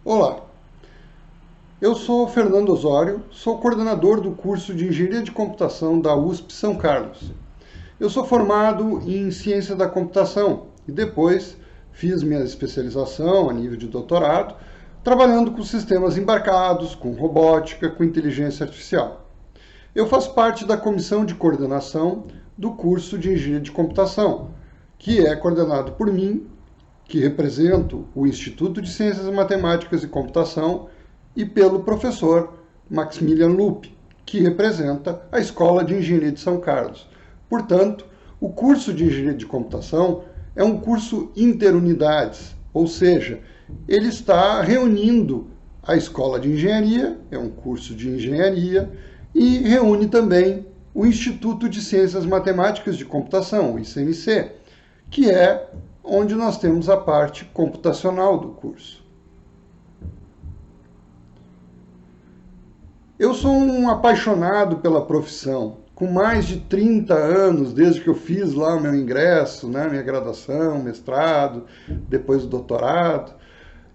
Olá, eu sou Fernando Osório, sou coordenador do curso de Engenharia de Computação da USP São Carlos. Eu sou formado em Ciência da Computação e depois fiz minha especialização a nível de doutorado, trabalhando com sistemas embarcados, com robótica, com inteligência artificial. Eu faço parte da comissão de coordenação do curso de Engenharia de Computação, que é coordenado por mim, que represento o Instituto de Ciências Matemáticas e Computação, e pelo professor Maximilian Lupe, que representa a Escola de Engenharia de São Carlos. Portanto, o curso de Engenharia de Computação é um curso interunidades, ou seja, ele está reunindo a Escola de Engenharia, é um curso de engenharia, e reúne também o Instituto de Ciências Matemáticas de Computação, o ICMC, que é onde nós temos a parte computacional do curso. Eu sou um apaixonado pela profissão, com mais de 30 anos, desde que eu fiz lá o meu ingresso, né, minha graduação, mestrado, depois o doutorado,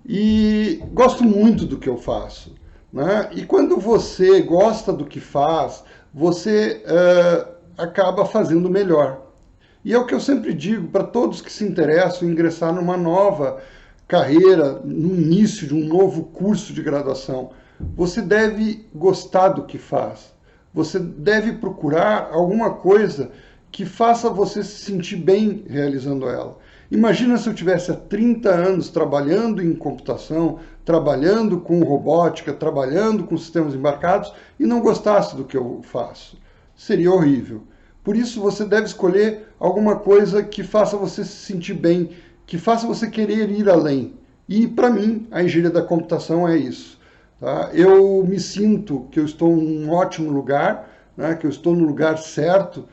e gosto muito do que eu faço, né? E quando você gosta do que faz, você acaba fazendo melhor. E é o que eu sempre digo para todos que se interessam em ingressar numa nova carreira, no início de um novo curso de graduação. Você deve gostar do que faz. Você deve procurar alguma coisa que faça você se sentir bem realizando ela. Imagina se eu tivesse há 30 anos trabalhando em computação, trabalhando com robótica, trabalhando com sistemas embarcados e não gostasse do que eu faço. Seria horrível. Por isso, você deve escolher alguma coisa que faça você se sentir bem, que faça você querer ir além. E, para mim, a engenharia da computação é isso. Tá? Eu me sinto que eu estou em um ótimo lugar, né? Que eu estou no lugar certo,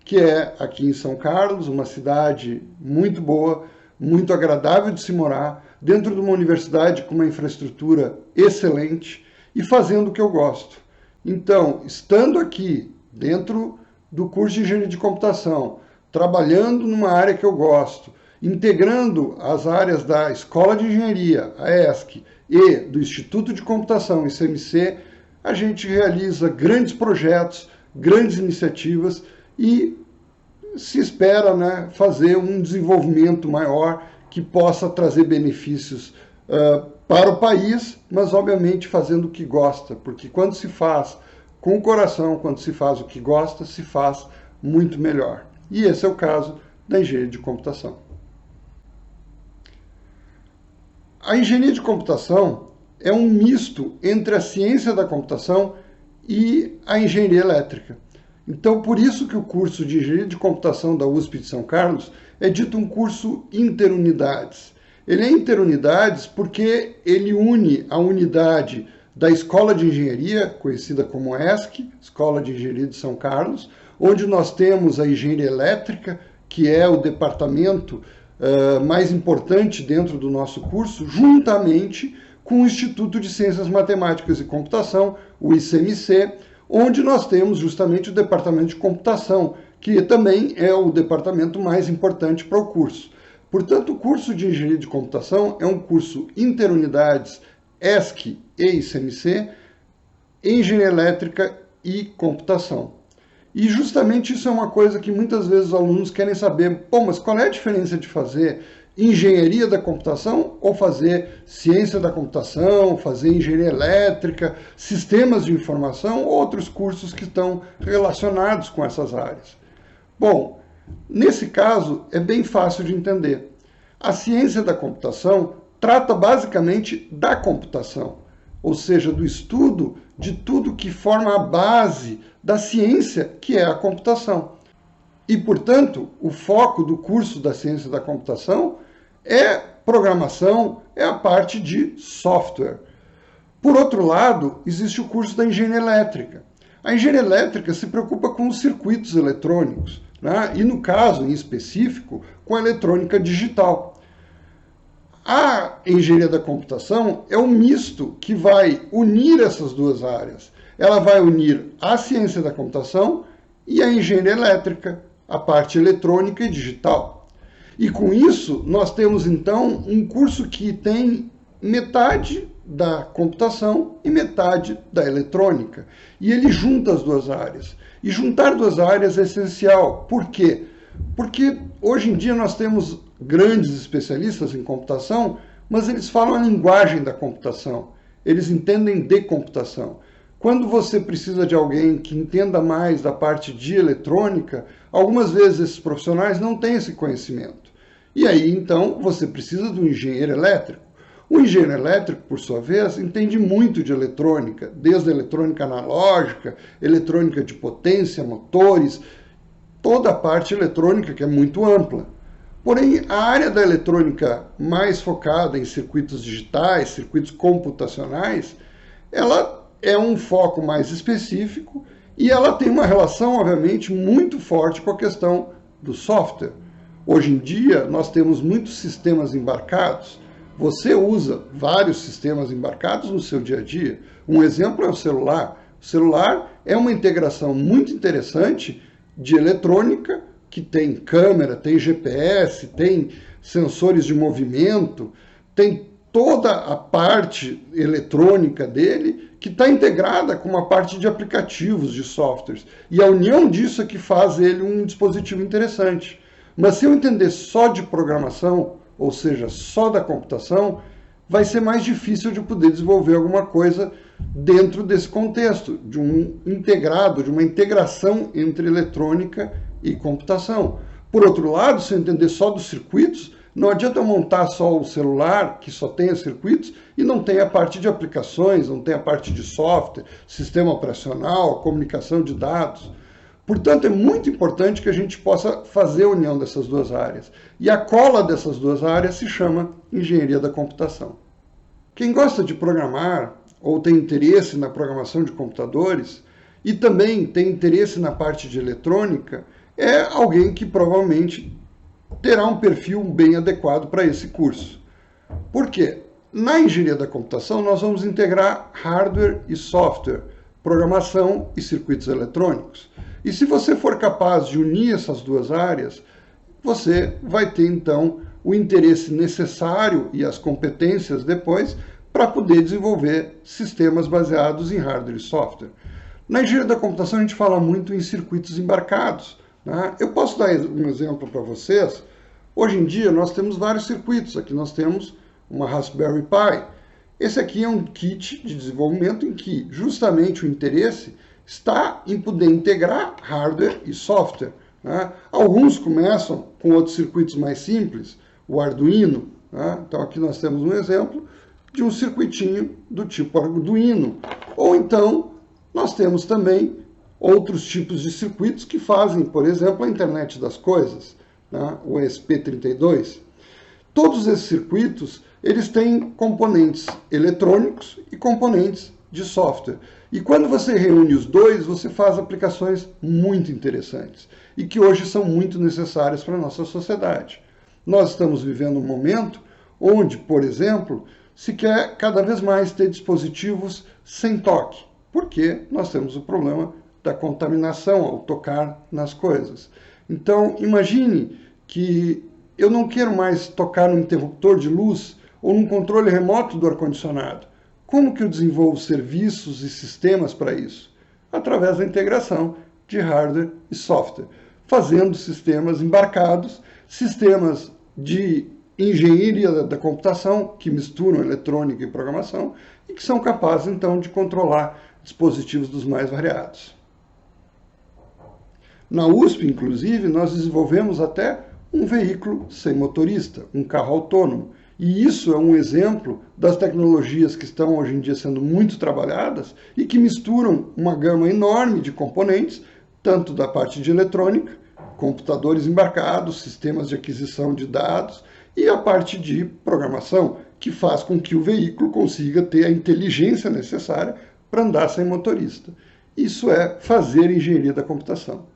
que é aqui em São Carlos, uma cidade muito boa, muito agradável de se morar, dentro de uma universidade com uma infraestrutura excelente e fazendo o que eu gosto. Então, estando aqui dentro do curso de Engenharia de Computação, trabalhando numa área que eu gosto, integrando as áreas da Escola de Engenharia, a ESC, e do Instituto de Computação, ICMC, a gente realiza grandes projetos, grandes iniciativas e se espera, né, fazer um desenvolvimento maior que possa trazer benefícios para o país, mas obviamente fazendo o que gosta, porque quando se faz com o coração, quando se faz o que gosta, se faz muito melhor. E esse é o caso da engenharia de computação. A engenharia de computação é um misto entre a ciência da computação e a engenharia elétrica. Então, por isso que o curso de engenharia de computação da USP de São Carlos é dito um curso interunidades. Ele é interunidades porque ele une a unidade da Escola de Engenharia, conhecida como ESC, Escola de Engenharia de São Carlos, onde nós temos a engenharia elétrica, que é o departamento mais importante dentro do nosso curso, juntamente com o Instituto de Ciências Matemáticas e Computação, o ICMC, onde nós temos justamente o departamento de computação, que também é o departamento mais importante para o curso. Portanto, o curso de Engenharia de Computação é um curso interunidades ESC e ICMC, engenharia elétrica e computação. E justamente isso é uma coisa que muitas vezes os alunos querem saber, mas qual é a diferença de fazer engenharia da computação ou fazer ciência da computação, fazer engenharia elétrica, sistemas de informação ou outros cursos que estão relacionados com essas áreas? Bom, nesse caso é bem fácil de entender. A ciência da computação trata basicamente da computação, ou seja, do estudo de tudo que forma a base da ciência, que é a computação. E, portanto, o foco do curso da ciência da computação é programação, é a parte de software. Por outro lado, existe o curso da engenharia elétrica. A engenharia elétrica se preocupa com os circuitos eletrônicos, né? E, no caso em específico, com a eletrônica digital. A engenharia da computação é um misto que vai unir essas duas áreas. Ela vai unir a ciência da computação e a engenharia elétrica, a parte eletrônica e digital. E com isso, nós temos então um curso que tem metade da computação e metade da eletrônica. E ele junta as duas áreas. E juntar duas áreas é essencial. Por quê? Porque hoje em dia nós temos grandes especialistas em computação, mas eles falam a linguagem da computação. Eles entendem de computação. Quando você precisa de alguém que entenda mais da parte de eletrônica, algumas vezes esses profissionais não têm esse conhecimento. E aí, então, você precisa do engenheiro elétrico. O engenheiro elétrico, por sua vez, entende muito de eletrônica, desde a eletrônica analógica, eletrônica de potência, motores, toda a parte eletrônica que é muito ampla. Porém, a área da eletrônica mais focada em circuitos digitais, circuitos computacionais, ela é um foco mais específico e ela tem uma relação, obviamente, muito forte com a questão do software. Hoje em dia, nós temos muitos sistemas embarcados. Você usa vários sistemas embarcados no seu dia a dia. Um exemplo é o celular. O celular é uma integração muito interessante de eletrônica, que tem câmera, tem GPS, tem sensores de movimento, tem toda a parte eletrônica dele que está integrada com uma parte de aplicativos, de softwares. E a união disso é que faz ele um dispositivo interessante. Mas se eu entender só de programação, ou seja, só da computação, vai ser mais difícil de poder desenvolver alguma coisa dentro desse contexto, de um integrado, de uma integração entre eletrônica e computação. Por outro lado, se eu entender só dos circuitos, não adianta eu montar só o celular, que só tenha circuitos, e não tem a parte de aplicações, não tem a parte de software, sistema operacional, comunicação de dados. Portanto, é muito importante que a gente possa fazer a união dessas duas áreas. E a cola dessas duas áreas se chama engenharia da computação. Quem gosta de programar, ou tem interesse na programação de computadores, e também tem interesse na parte de eletrônica, é alguém que provavelmente terá um perfil bem adequado para esse curso. Por quê? Na engenharia da computação, nós vamos integrar hardware e software, programação e circuitos eletrônicos. E se você for capaz de unir essas duas áreas, você vai ter, então, o interesse necessário e as competências depois para poder desenvolver sistemas baseados em hardware e software. Na engenharia da computação, a gente fala muito em circuitos embarcados. Né? Eu posso dar um exemplo para vocês. Hoje em dia, nós temos vários circuitos. Aqui nós temos uma Raspberry Pi. Esse aqui é um kit de desenvolvimento em que justamente o interesse está em poder integrar hardware e software. Né? Alguns começam com outros circuitos mais simples, o Arduino. Né? Então aqui nós temos um exemplo de um circuitinho do tipo Arduino. Ou então nós temos também outros tipos de circuitos que fazem, por exemplo, a internet das coisas, né? O ESP32. Todos esses circuitos, eles têm componentes eletrônicos e componentes de software. E quando você reúne os dois, você faz aplicações muito interessantes e que hoje são muito necessárias para a nossa sociedade. Nós estamos vivendo um momento onde, por exemplo, se quer cada vez mais ter dispositivos sem toque, porque nós temos o problema da contaminação ao tocar nas coisas. Então, imagine que eu não quero mais tocar no interruptor de luz ou num controle remoto do ar-condicionado. Como que eu desenvolvo serviços e sistemas para isso? Através da integração de hardware e software, fazendo sistemas embarcados, sistemas de engenharia da computação, que misturam eletrônica e programação, e que são capazes, então, de controlar dispositivos dos mais variados. Na USP, inclusive, nós desenvolvemos até um veículo sem motorista, um carro autônomo. E isso é um exemplo das tecnologias que estão hoje em dia sendo muito trabalhadas e que misturam uma gama enorme de componentes, tanto da parte de eletrônica, computadores embarcados, sistemas de aquisição de dados, e a parte de programação, que faz com que o veículo consiga ter a inteligência necessária para andar sem motorista. Isso é fazer engenharia da computação.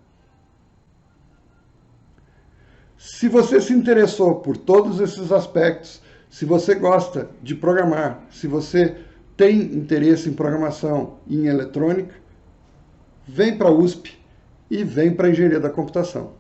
Se você se interessou por todos esses aspectos, se você gosta de programar, se você tem interesse em programação e em eletrônica, vem para a USP e vem para a engenharia da computação.